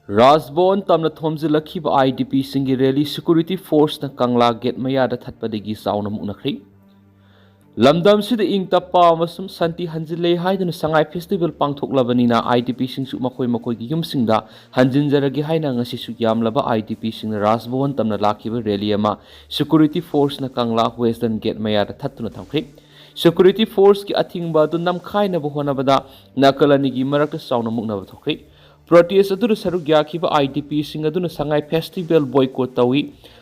राजभवन तमना थोमजिलखिबा IDP सिंगी रैली सिक्योरिटी फोर्स न कंगला गेट मयादा थत्पदगी चाउना मुनखरि लमदम सिद इंग तप्पा अमसुम शांति हंजिले हाइदुन संगाई फेस्टिवल पांथोक्लबनिना IDP सिंगसु मखोय मखोयगी युमसिंगदा हंजिनजरगे हाइना ngasisu yamlaba IDP सिंग राजभवन तमना लाखिबा रैली अमा सिक्योरिटी फोर्स न कंगला वेस्टर्न गेट मयादा थत्तुना थमखरि सिक्योरिटी फोर्स की अथिंगबा दु नमखाइनबा होनबदा नकलनिगी मरक चाउना मुनबा थोखरि प्रोटेस्ट अदुन सरुक याखिबा IDP सिंग अदुन संगाई फेस्टिवल बॉयकॉट तवी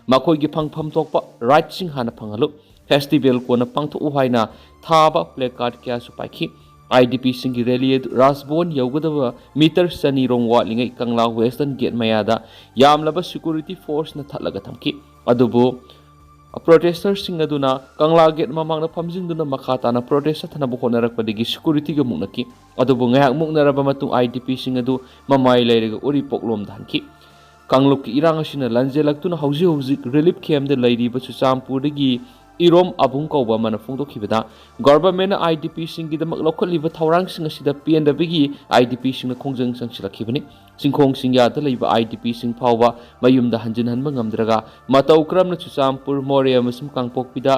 मखोयगी फंगफम थोकपा राइट सिंग हाना फंगलु फेस्टिवल को पांथोक हाइना थाबा प्ले कार्ड क्या पाखी IDP सिंगी रैली राजभवन यौगदब मीटर सनी रोंग वाटलिंगै कंगला वेस्टर्न गेट मयादा यामलबा सिक्योरिटी फोर्स न थलगा थमकी अदुबो प्रोटेस्टर सिंग अदुना कंगला गेट ममांगना फमजिंगदुना मखाताना प्रोटेस्ट थनबो होनरकपदगी सिक्योरिटी ग मुनकी अदुबो ngaiak muknaraba matung IDP सिंग अदु ममाई लेरगा उरी पोकलोम धानकी कांगलुक की इरांग असिना लंजेलक्तुना हौजी हौजिक रिलीफ कैम्प द लैरिबा चुचामपुरदगी इरोम अबुंग कौबा मन फोंदोखिबदा गवर्नमेंट IDP सिंगिदमक लौखलिबा थौरांग सिंग असिदा PNWगी IDP सिंग खोंजंग संगसिलखिबनि सिंखोंग सिंग्यादा लैबा IDP सिंग फावबा मयुमदा हंजिनहनबा ngamdraga मतौ क्रमना चुचामपुर मोरे अमसुम कांगपोकपिदा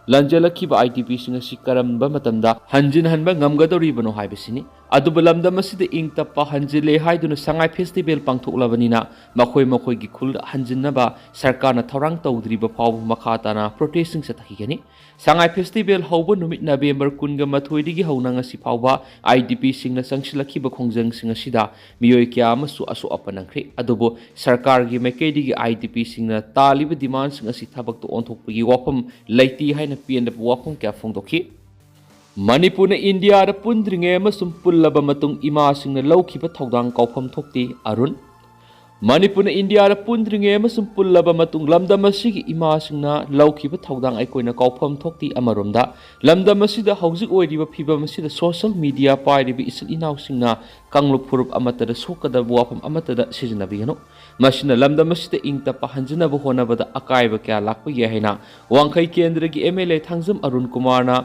लंजेलखिबा IDP सिंग असि करमबा मतमदा हंजिनहनबा ngamgadoribano हाइबसिनि अदुबा लमदम असिदा इंग तप्पा हंजिले हाइदुना संगाई फेस्टिवल पांथोक्लबनिना मखोय मखोयगी खुल हंजिनबा सरकारना थौरांग तौद्रिबा फावबा मखाताना प्रोटेस्टिंग सतखिगनि संगाई फेस्टिवल हौबा नुमित नवेम्बर 28 हौना ngasi फावबा IDP सिंगना संगसिलखिबा खोंजंग सिंग असिदा मियोय क्या अमसु असु अपनंख्रे अदुबो सरकारगी मैकेदिगी IDP सिंगना तालिबा डिमांड सिंग असि थबकतो ओंथोकपगी वाफम लैति हाइना PNW वाफम क्या फोंदोखि मणिपुर इंडिया पुंद्रिंगे पुल्लब इमा सिंह लौखिबा थौदांग कौफम थोक्ति अरुण मणिपुर इंडिया पुंद्रिंगे पुल्लब लमदम असिगी इमा सिंह लौखिबा थौदांग अकोइना कौफम थोक्ति अमरोमदा लमदम असिदा हौजिक ओइरिबा फिबम असिदा सोशल मीडिया पाइरिबा इसल इनाउ सिंह कांगलुप फुरुप अमतदा सोकदब वाफम अमतदा सिजनबिगनो मसिना लमदम असिदा इंग तप्पा हंजनबा होनबदा अकायबा क्या Lakpa याहैना वांखै केंद्रगी MLA थांजम Arun कुमारना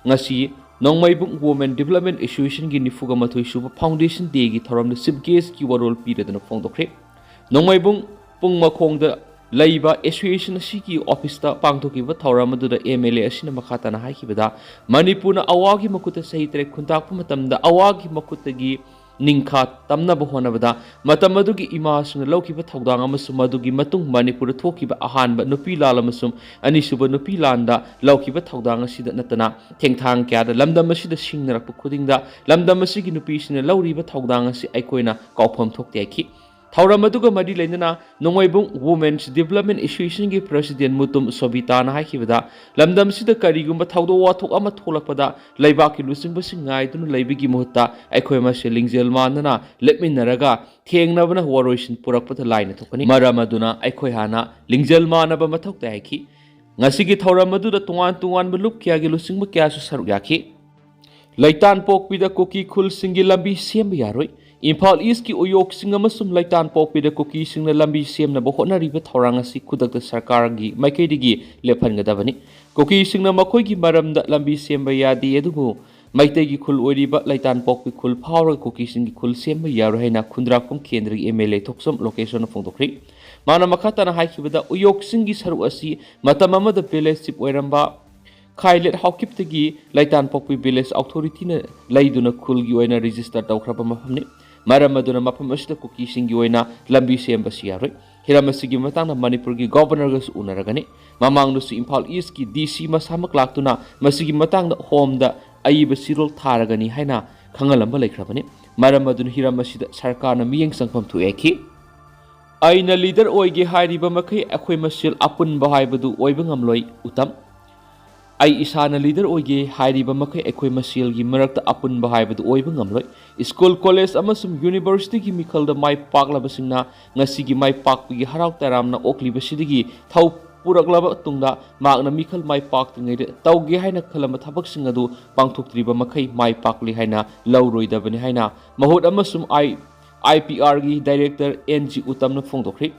ngasi nongmaibung women development association gi nifuga mathoi suba foundation day gi thoram de chief guest ki warol piredana phongdokre nongmaibung pungma khongda laiba association asi ki office ta pangthoki ba thoram adu da MLA asina makhatana haikibada manipur na awagi makuta sahi tre khuntak matamda awagi makuta gi निंखा तमनब होनबदा मतम अदुगी इमासुन लौखिबा थौदांग अमसुम अदुगी मतुंग मणिपुर थोखिबा अहानबा नुपी लाल अमसुम अनिसुबा नुपी लांदा लौखिबा थौदांग असिदा नतना थेंगथांग क्यादा लमदम असिदा सिंगनरप खुदिंगदा लमदम असिगी नुपीसिना लौरिबा थौदांग असि अइकोइना कौफम थोक्ते आइखि थौरम अदुगा मरि लेनना नोंगोइबुंग women's development association की president Mutum सोबिताना हाइखिबदा लमदम सिदा करिगुंबा थौदो वाथोक अमा थोलकपदा लैबाकी लुसिंग बसिंगाय दुनु लैबिगी मुहत्ता अइखोय मसे लिंगजेल मानना लेपमिनरगा थेंगनबना वरोइसिन पुरकपदा लाइन थोकनी मरम अदुना अइखोय हाना लिंगजेल मानबा मथौक्ता हाइखि ngasi थौरम अदुदा तुंगान तुंगान बलुप क्यागी लुसिंग ब क्यासु सरुक याखि लैतान पोकपिदा कुकी खुल सिंगी लंबी सेम यारोय इम्फाल ईस्ट की उयोग सिंह लैतान पोकपिदा कुकी सिंह लंबी सेमनब होटनरीब थौरांग असि खुदक सरकार की मैकेदिगी लेफनगदबनी कुकी सिंह मखोयगी मरमदा लंबी सेम यादी अदुबु मैतेगी खुल ओइरिबा लैतान पोकपि खुल फावर कुकी सिंह खुल सेम यारो हैना खुंद्राकुम केंद्र की MLA थोक्सम लोकेशन फोंदोखरि माना मखाताना हाइखिबदा उयोग सिंह सरु असि मतम अमदा विलेज चिफ ओइरंबा खाइलेट हाउकिपतगी लैतान पोकपि विलेज अथॉरिटी ने लैदुना खुलगी ओइना रजिस्टर तौखरबा मफमने मरम अदुना मफम असिदा कुकी सिंगी ओइना लंबी सेमबसि यारोय हिरम असिगी मतांगना मणिपुर की गवर्नर गस उनरगने ममांगनुसु इम्फाल ईस्ट की DC मसामक लाक्तुना मसिगी मतांगना होमदा अइब सिरोल थारगनी हैना खंगलंबा लेख्रबने मरम अदुना हिरम असिदा सरकारना मियेंग संगफम थुएखि आइना लीडर ओइगे हाइरिबा मखै अखोय मसेल अपुनबा हाइबदु ओइबा ngamloi उतम आई इसाना लीडर ओइगे हाइरिबा मखै अखोय मसेलगी मरक्ता अपुनबा हाइबदु ओइबा ngamloi स्कूल कॉलेज अमसुम यूनिवर्सिटी की मिखलदा माइ पाकलाबसिंगना ngasiगी माइ पाकपगी हराव तरामना ओक्लिबसिदगी थौ पुरकलाबा तुंगदा मागना मिखल माइ पाकत्रिङैदे तौगे हाइना खलम थबकसिंग अदु पांगथोक्त्रिबा मखै माइ पाकली हाइना लौरोइदबनि हाइना महुत अमसुम IPR की director NG उतमना फोंदोखरि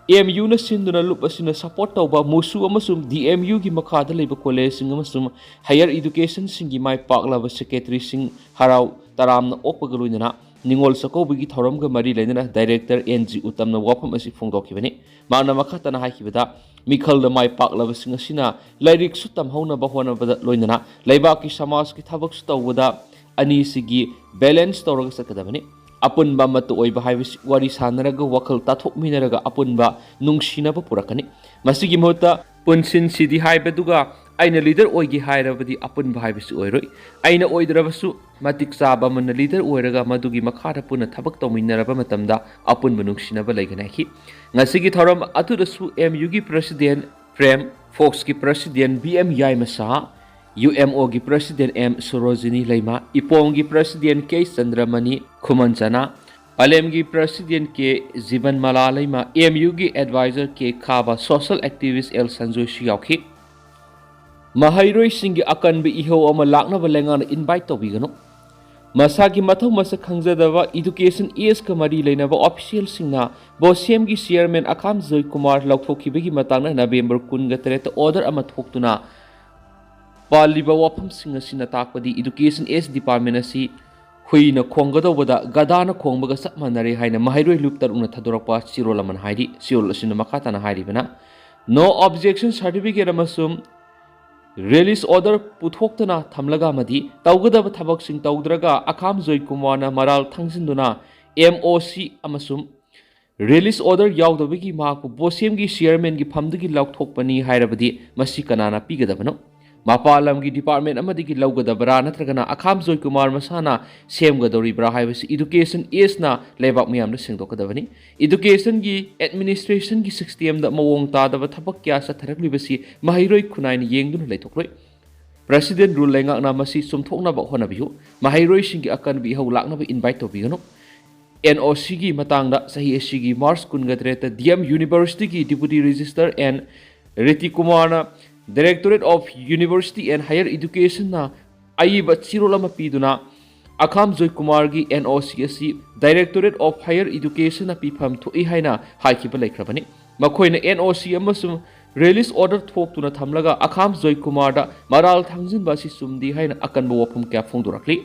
MU na sinduna lup asina support tauba musu amasum DMU gi makhada leiba college sing amasum higher education singi mai paklaba secretary sing harau taramna okpagaluina Ningol Sakobigi Thoramga Mari Lena, Director NG Utamna Wapam as if Fongdokibani, Mana Makatana Hakibada, Mikal the Mai Park Lavasina, Lyric Sutam Hona Bahwana Loinana, Laibaki Samaski Tabaksta Wada, Anisigi, Balance Toragas Academy. Apun ba matu oiba haibis wari sanaraga wakal tathok minaraga apun ba nungshina ba purakani masigi mota punsin sidi haibaduga aina leader oigi hairabadi apun ba haibis oiroi aina oidrabasu matik saba man leader oiraga madugi makhara puna thabak tawminaraba matamda apun ba nungshina ba laiganaki ngasigi thoram atudasu MU gi president Prem Fox gi president BM Yai Masa UMO gi President M. Sorojini Laima, Ipong gi President K. Chandramani Khumanchana, Palem gi President K. Ziban Mala Laima, MU gi Advisor K. Khaba, Social Activist L. Sanjoy Shiyauki. Mahairoi singi akan bi iho ama lakna balengan invite to bigano. Masagi matau masa khangzadaba education is kamari lainaba official singna Bosem gi Chairman Akam Zoy Kumar laukthokibagi matangna November 13 order ama thoktuna Paliba wapam singa sina takpadi education S department asi huina khongadobada gadana khongbaga sapmanare haina mahairoi luptar una thadorakpa chirolaman hairi siol asina makatana hairibana no objection certificate amasum release order puthoktana thamlaga madi tawgadaba thabak sing tawdraga akham joy kumana maral thangsinduna MOC amasum release order yaudabagi maku bosem gi chairman gi phamdagi laukthokpani hairabadi masi kanana pigadabano Mapalam gi department amadigi laugadabra natragana akham joy kumar masana semgadoribra haibasi education is na lebak miyamna singdokadabani education gi administration gi system da mawong tadaba thabak kya sa tharaklibasi mahairoi khunai ni yengduna leithokloi president rule lenga na masi sumthokna ba honabihu mahairoi singi akan bi haulakna ba invite to bigano NOC gi matangda sahi SC gi March kungadreta DM University gi deputy registrar and Riti Kumarna Directorate of University and Higher Education na Aiba Chirolama Piduna Akham Joy Kumar gi NOCSC Directorate of Higher Education na Pifam to Ihaina Haikiba Laikrabani Makoina NOC amasum release order thoktuna thamlaga Akham Joy Kumar da Maral Thangzin basi sumdi haina akan bawapum kya phongdurakli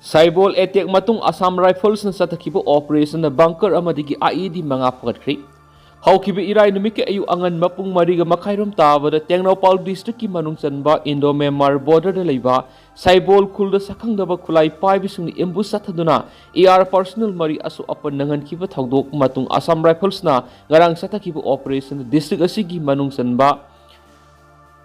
Saibol attack matung Assam Rifles na satakibo operation na bunker amadigi IED mga pagkri Haukibi irai numike ayu angan mapung mariga makhairom tabada Tengnopal district ki manung chanba Indo-Myanmar border da leiba Saibol khulda sakhangdaba khulai paibisung ambush sathaduna AR personnel mari asu apan nangan kiba thaudok matung Assam Rifles na ngarang satakibu operation district asigi manung chanba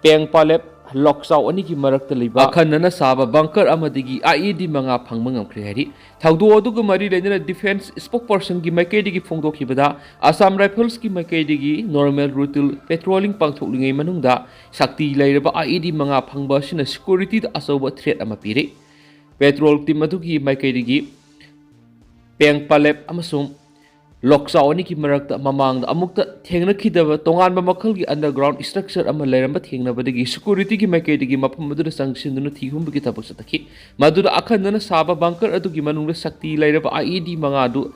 Pengpalep Loksau ani ki marakta leiba akhanna saba bunker amadigi IED manga phangmangam khri thaudu oduga mari lenina defense spokesperson gi maikaidigi phongdokhibada Assam Rifles ki maikaidigi normal routine patrolling pangthoklingai manungda sakti leiraba IED manga phangba sina security da asoba threat ama pire patrol team adugi maikaidigi Pengpalep amasung Loksau ani ki marakta mamangda amukta thengnakhidaba tonganba makhalgi underground structure ama leiramba thengnabadagi security gi maikaidigi mafam aduda sangsinduna thihumbi tabak sataki maduda akhanna saba bunker adugi manungda sakti leiraba IED manga adu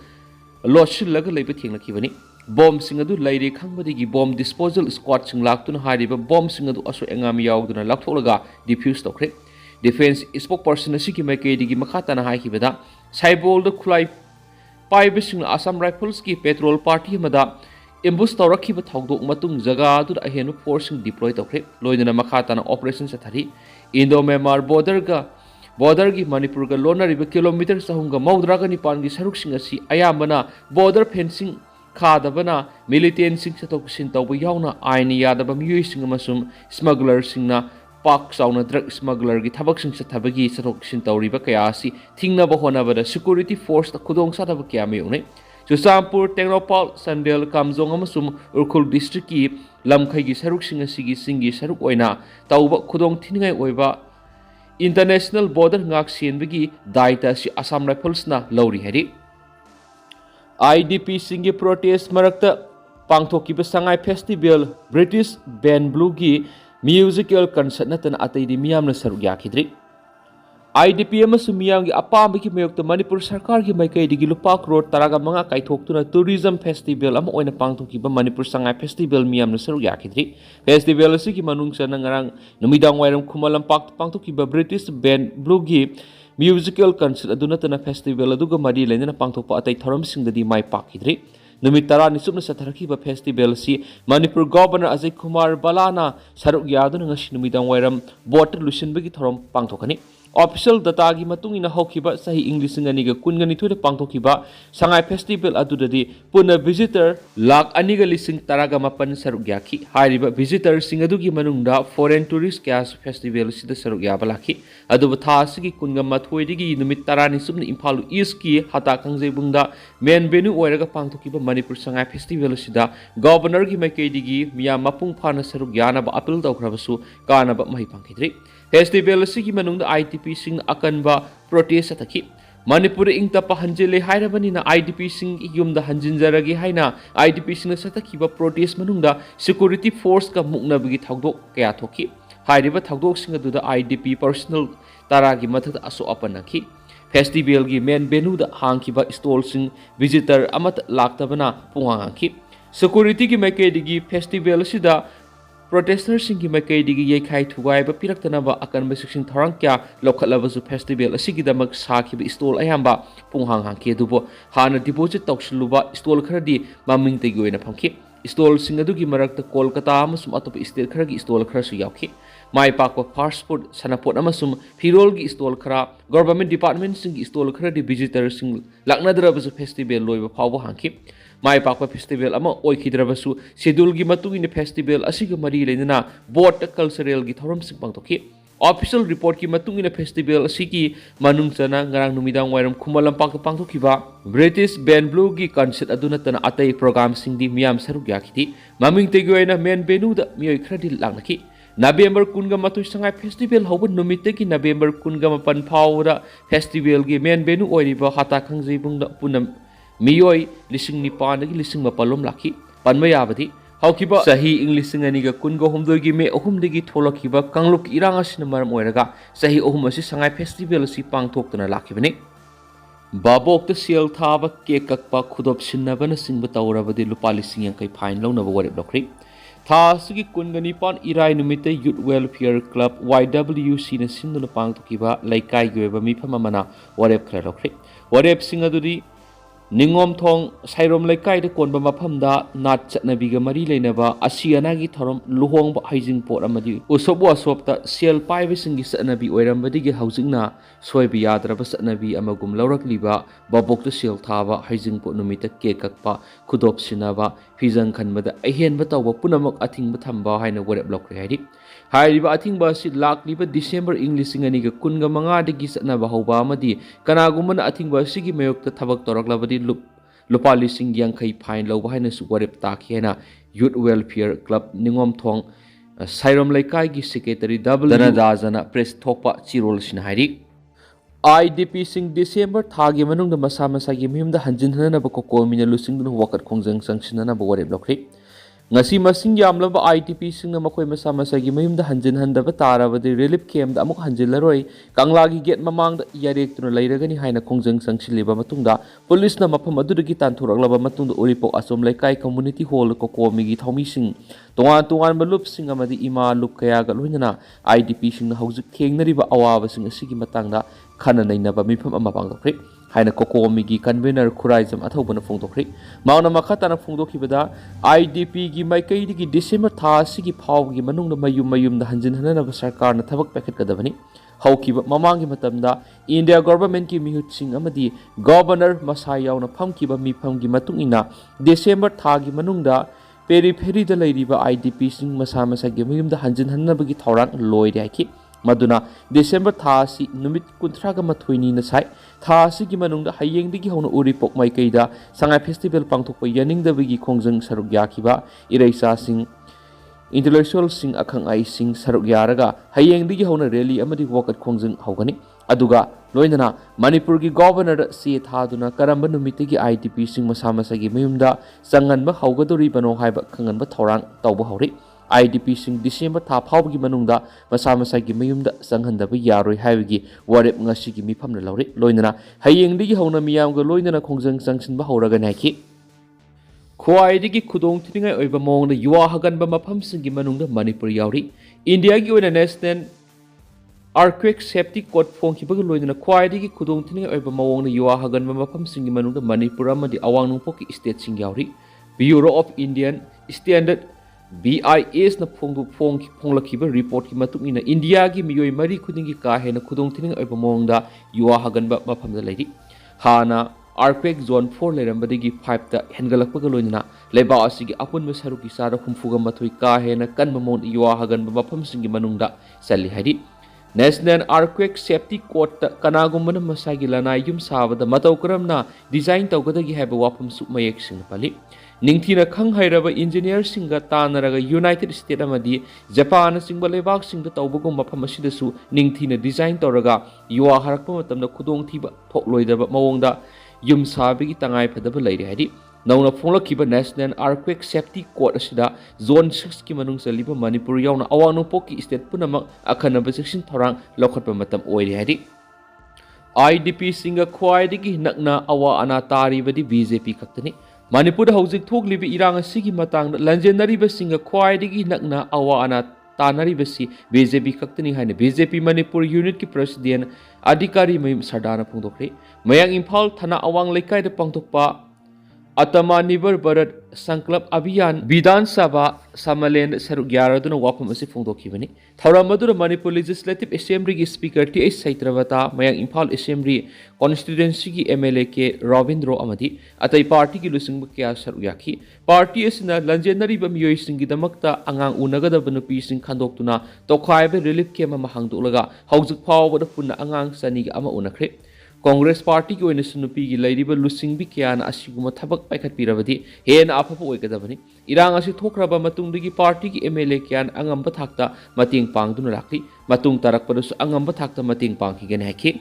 lochillaga leiba thengnakhibani bomb sing adu leire khangbadigi bomb disposal squad sing laktuna hariba bomb sing adu aso engam yauduna laktholaga defuse tokre defense spokesperson asiki maikaidigi makhatana haikibada saibol da khulai Paibising Assam Rifles ki petrol party mada ambush tawrakhiba thaudok matung jaga adu ahenu forcing deploy tawkre loidana makhatana operation sathari Indo-Myanmar border gi Manipur ga lonariba kilometer sahunga maudraga nipan gi saruk sing asi ayambana border fencing khadabana militant sing satok sin tawba yauna aini yadaba miyoi sing amasum smuggler singna Pak sauna drug smuggler gi thabak sing sathabagi satok sin tawriba kaya asi thingna ba honabada security force ta khudong sadaba kya me unai Chusampur Tengnopal Sandel Kamjong amasum Urkhul district ki lamkhai gi saruk sing asigi singi saruk oina tawba khudong thingai oiba international border ngak sienbagi daita si Assam Rifles na lawri hari IDP singi protest marakta pangthokiba Sangai festival British band blue gi musical concert natana ataidi miyamna saruk yakhidri IDP amasum miyamgi apambi ki mayokta Manipur sarkar gi maikaidigi lupa crore taraga manga kaithoktuna tourism festival ama oina pangthokiba Manipur Sangai festival miyamna saruk yakhidri festival asigi manung sana ngarang numidang wairam khumalam pangthokiba British band blue gi musical concert ಅದು ನತನ festival ಅದುಗ ಮರಿ ಲೈನನ ಪಾಂಥೋಪ ಅತೈ ಥೌರಮ್ಸಿಂಗದದಿ ಮೈ ಪಾಕಿದ್ರಿ ನುಮಿತ್ 10 ಸುಬ್ನ ಸಥರಕಿಬ ಫೆಸ್ಟಿವಲ್ ಅಸಿ ಮಣಿಪುರ ಗವರ್ನರ್ ಅಜಯ್ ಕುಮಾರ್ ಬಾಲಾನ ಸರುಕ್ ಯಾದುನ ngasi ನುಮಿದಾಂ ವೈರಂ ಬೋಟ್ ಲುಷನ್ಬಗಿ ಥೌರಮ್ ಪಾಂಥೋಕನಿ ऑफिशियल डाटा की मतुंग इन हौखिबा सही इंग्लिश अनिग कुनगनी थुद पांथोखिबा संगाई फेस्टिवल अदुददी पुना विजिटर लाख अनिग लिसिंग तरागा मपन सरुक याखी हारिबा विजिटर सिंग अदुगी मनुंगदा फॉरेन टूरिस्ट क्यास फेस्टिवल सिद सरुक याबा लाखी अदुबा थासगी कुनगा मथोइदगी नुमित 10 सुबन इम्फाल ईस्ट की हता खंगजेबुंगदा मेन वेन्यू ओइरगा पांथोखिबा मणिपुर संगाई फेस्टिवल सिदा गवर्नर की मैकेदिगी मिया मपुंग फाना सरुक यानाबा अपील तौखराबसु कानाबा महि पांखिद्री फेस्टिवल की मनुंग IDP सिंग अकनबा प्रोटेस्ट अथकी मणिपुर इंग तपा हंजिले हाइरबनिना IDP सिंग युमदा हंजिनजरगे हाइना IDP सिंग सतखिबा प्रोटेस्ट मनुंगदा सिक्योरिटी फोर्स का मुक्नबगी थौदोक कया थोकी हाइरिबा थौदोक सिंग दुदा IDP पर्सनल तारागी मथक असो अपनखी फेस्टिवल की मेन वेन्यूदा हांखिबा स्टॉल सिंग विजिटर अमत लाक्तबना पुंगांखी सिक्योरिटी की मैकेदिगी फेस्टिवल सिदा प्रोटेस्टर की मैकेदिगी येखाई थुगाइबा पिरक्तनबा अकनबा सिक्सिंग थौरांग क्या लौखलबसु फेस्टिवल असिगिदमक साखिबा स्टॉल अयाम्बा पुंहांग हांखि दुबो हाना डिपोजिट तौसलुबा स्टॉल खरदी ममिंग तेगी ओइना फंखि स्टॉल सिंग अदुगी मरक्ता कोलकाता अमसुम अतोप स्टेट खरगी स्टॉल खरसु यावखि माइ पाकवा फास्ट फूड सनापोट अमसुम फिरोलगी स्टॉल खरा गवर्नमेंट डिपार्टमेंट सिंग स्टॉल खरदी विजिटर सिंग लाक्नदरबसु फेस्टिवल लोइबा फावबा हांखि माइ पाकवा फेस्टिवल अमा ओइखिद्रबसु शेड्यूल की मतुंग इन फेस्टिवल असिगा मरी लेना बोट कल्चरल की थौरम सिंग पांथोखि ऑफिशियल रिपोर्ट की मतुंग इन फेस्टिवल असिगी मनुंगचना ngarang numidang wairam khumalam pak पांथोखिबा ब्रिटिश बैंड ब्लू की कंसर्ट अदुनतन अतै प्रोग्राम सिंग दि मियाम सरुक याखिति ममिंग तेगोइना मेन वेन्यू दा मियोय खरदि लांगखि नवेम्बर 19 संगाई फेस्टिवल हौब नुमित की नवेम्बर 19 फावरा फेस्टिवल की मेन वेन्यू ओइरिबा हाता खंगजेबुंगदा पुनम मियोय लिसिंग निपानगी लिसिंग मपलम लाखी पनम याबदी हौखिबा सही इंग्लिश अनिगा कुनगो हुमदोगी मे अहुमदगी थोलखिबा कांगलुक इरांग असिना मरम ओइरगा सही अहुम असि संगाई फेस्टिवल असि पांगथोक्तना लाखिबनि बाबोक सेल थाबा केक ककपा खुदोप सिन्नबना सिंगबा तौरबदि लुपा लिसिंग यांकै फाइन लौनबा वरेब लखरि थासगी कुनगनिपान इराय नुमिते यूथ वेलफेयर क्लब YWC न सिंदुना पांगथोकिबा लैकाइगी ओइबा मिफम अमना वरेब खरा लखरि वरेब सिंग अदुदि निंगोम थोंग साइरोम लेकाइद कोनबा मफमदा नाट चटनबीगा मरी लेनबा असियानागी थरम लुहोंग हाइजिंग पोट अमदी उसोबो असोपता सेल पाइबसिंगी चटनबी ओइरमबदिगे हौजिंगना सोयबि याद्रबा चटनबी अमगुम लौरकलिबा बाबोक्ता सेल थाबा हाइजिंग पोट नुमिता केक ककपा खुदोप सिनाबा फिजंग खनबदा अहेनबा तौबा पुनमक अथिंगबा थंबा हाइना वरेब लौक्रे हाइदि हाइरिबा अथिंगबा असि लाक्लिबा डिसेंबर इंग लिसिंग अनिगा कुनगा मंगादगी चटनबा हौबा अमदी कनागुमना अथिंगबा असिगी मयोक्ता थबक तोरकलबदी लुपा लिसिंग यांखै फाइन लौबा हाइनासु वरेब ताखि हाइना यूथ वेलफेयर क्लब निंगोम थोंग साइरोम लेकाइगी सेक्रेटरी डबल दनदाजना प्रेस थोपा चिरोल सिना हाइरि IDP सिंग डिसेंबर थागी मनुंगदा मसा मसागी मिहुमदा हंजिनहनबा कोकोमिना लुसिंगदुन वकत खोंजंग संगसिननबा वरेब लौखरि ngasi masing yamlaba IDP singna makoi masa masagi mayumda hanjin handaba tarabadi relief camp da amuk hanjilaroi kanglagi gate mamangda yarek tuna lairagani haina khongjang sangsiliba matungda police na mafam adudagi tanthuraglaba matungda uripok asom laikai community hall ko komigi thomi sing tongan balup sing amadi ima lup kaya ga loinana IDP singna haujuk thengnariba awaba sing asigi matangda khana nainaba mifam ama pangdokri हाइना कोकोमिगी convener खुराइजम अथौबना फोंदोखरि माउना मखाताना फोंदोखिबदा IDP गी माइकैदिगी December था सिगी फावगी मनुंगदा मयुम हंजिन हननबा सरकारना थबक पैखटकदबनि हौखिबा ममांगी मतमदा इंडिया गवर्नमेंट की मिहुतसिंग अमदी गवर्नर मसा यावना फमखिबा मिफमगी मतुंगिना डिसेंबर थागी मनुंगदा पेरीफेरीदा लैरिबा IDP सिंग मसा मसागी मयुमदा हंजिन हननबगी थौरान लोइरे हाइखि मदुना डिसेंबर थासी नुमित 38 नसाई थासी की मनुंगदा हयेंगदिगी हौना उरिपोक माइकैदा संगाई फेस्टिवल पांथोकपा यानिंगदबगी खोंजंग सरुक याखिबा इरैसा सिंग इंटेलेक्चुअल सिंग अखंग आई सिंग सरुक यारगा हयेंगदिगी हौना रैली अमदी वकत खोंजंग हौगनी अदुगा लोइनना मणिपुर की गवर्नर से थादुना करंब नुमितिगी IDP सिंग मसा मसागी मयुमदा संगनबा हौगदोरिबनो हाइबा खंगनबा थौरांग तौबा हौरि IDP सिंग डिसेंबर था फावगी मनुंगदा मसा मसागी मयुमदा संगनदबा यारोय हाइबगी वरेब ngasiगी मिफमना लौरि लोइनना हयेंगदिगी हौना मियामगा लोइनना खोंजंग संगसिनबा हौरगनि हाइखि ख्वाइदगी खुदोंग थिनिंगाय ओइबा मोंगदा युवा हगनबा मफमसिंगी मनुंगदा मणिपुर यावरि इंडिया की ओइना national Earthquake Safety Code Phongkhibaga loinana Khuwaidagi Khudong thining oiba mawongna yuwa haganba mafamsingi manungda Manipur amadi awang nungpokki state sing yauri. Bureau of Indian Standard BIS na phonglakhiba report ki matungina India gi miyoi mari khudingi ka hena khudong thining oiba mawongda yuwa haganba mafamda leiri. Hana Earthquake Zone 4 leirambadagi 5 ta hengalakpaga loinana leba asigi apunba saruki sara humfuga mathoi ka hena kanba mawon yuwa haganba mafamsingi manungda salli hari. National Earthquake Safety Code kanagumana masagi lanai yum sabada matau karamna design tawgadagi haiba wafam su mayek sing pali ningthina khang hairaba engineer singa tanaraga United States amadi Japan singba lebak singda tawbagum mafam asida su ningthina design tawraga yuwa harakpa matamna khudong thiba thokloidaba mawongda yum sabigi tangai phadaba leiri hari nauna phonglakhiba National Earthquake Safety Code asida Zone 6 ki manung saliba Manipur Yaone awang nungpokki state punamak akhanaba section thorang lokhatpa matam oiri hari IDP singa Khuwaidagi nakna awa ana taribadi BJP kaktani Manipur hojik thoklibi irang asigi matangda lanjenariba singa Khuwaidagi nakna awa ana tanaribasi BJP kaktani haina BJP Manipur Unit ki President Adhikari Mayum Sardana phongdokre mayang Imphal thana awang lekai da pangthokpa Atama Nibar Bharat Sankalp Abhiyan Vidhan Sabha Samalen Saruk Yaraduna wafam asi phongdokhibani Thauramadu Manipur Legislative Assembly gi Speaker T.H. Saitravata mayang Imphal Assembly Constituency gi MLA ke Ravindro amadi atai party gi lusingba kya saruk yakhi party asina lanjenari ba miyoi singi damakta angang unagadaba nupi sing khandoktuna tokhaiba relief camp ama hangdolaga haujuk phawbada punna angang sani ama unakhre Congress Party ki oina sunupi gi lairiba lusingbi kyana asiguma thabak paikhat pirabadi hena aphapa oigadabani irang asi thokraba matungdagi party ki MLA kyan angamba thakta mating pangduna rakli matung tarakpadusu angamba thakta mating pangki gane hakhi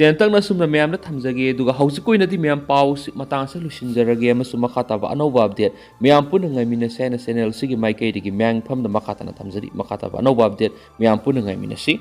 tentang na sumna meyam na thamjage duga haujikoi nadi meyam paw matang sa lusinjarage amasu makhata ba anova update meyam pun ngai mina channel sigi maikai digi myang pham na makhata na thamjari makhata ba anova update meyam pun ngai mina si